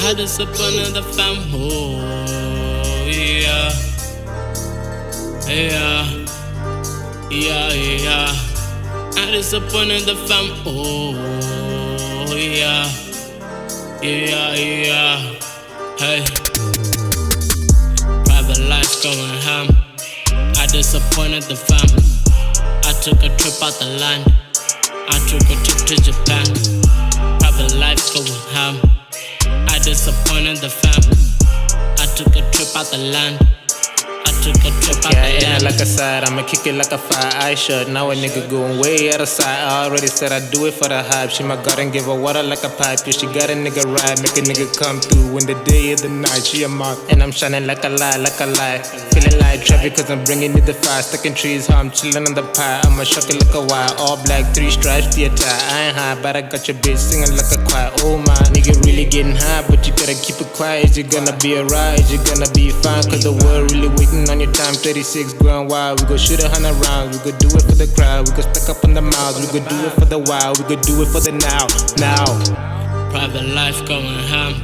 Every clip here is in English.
I disappointed the fam. Oh, yeah. Yeah. Yeah, yeah. I disappointed the fam. Oh, yeah. Yeah, yeah. Hey. Private life going ham. I disappointed the fam. I took a trip out the land. I took a trip to Japan. Private life going ham. I disappointed the fam. I took a trip out the land. I took a trip out the land. Yeah, like a side, I'ma kick it like a fire eye shut. Now a nigga going way out of sight. I already said I do it for the hype. She my garden, give her water like a pipe. Yeah, she got a nigga ride, make a nigga come through in the day or the night. She a mark, and I'm shining like a light, like a light. Feeling like traffic, cause I'm bringing it the fire. Stuck in trees, how I'm chilling on the pie. I'ma shock it like a wire. All black, 3 stripes, be a tie. I ain't high, but I got your bitch singing like a choir. Oh my, nigga really getting high, but you gotta keep it quiet. Is you gonna be alright? Is you gonna be fine? Cause the world really waiting on your time. 36 going wild, we gon' shoot 100 rounds. We gon' do it for the crowd, we gon' stack up on the miles. We gon' do it for the while, we gon' do it for the now. Private life going ham.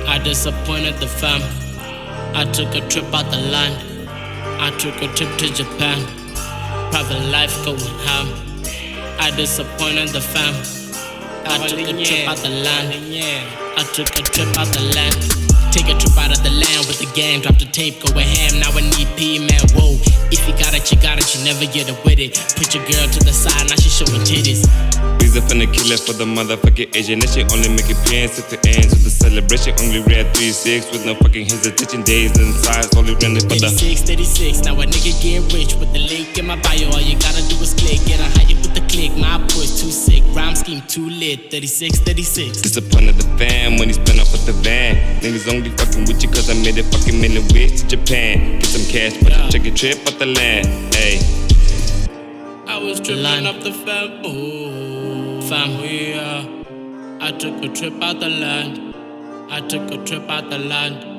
I disappointed the fam. I took a trip out the land. I took a trip to Japan. Private life going ham. I disappointed the fam. I took a trip out the land. I took a trip out the land. Take a trip out of the land with the gang. Drop the tape, go ham. Now I need P, man, whoa. If you got it, you got it, you never get it with it. Put your girl to the side, now she showing titties. Reason finna kill it for the motherfucking Asian. That shit only make it pants if it ends with the celebration. Only ran 3-6 with no fucking hesitation. Days inside, slowly running for the 36, now a nigga getting rich with the link in my bio. All you gotta do is click, get a hype with the click. My push too sick, rhyme scheme too lit. 36. Disappointed the fam when he spent off with the van. Niggas only fucking with you cause I made it fucking million ways to Japan. Get some cash, but you check a trip out the land. Hey. I was tripping up the fam. Oh, fam, yeah. I took a trip out the land. I took a trip out the land.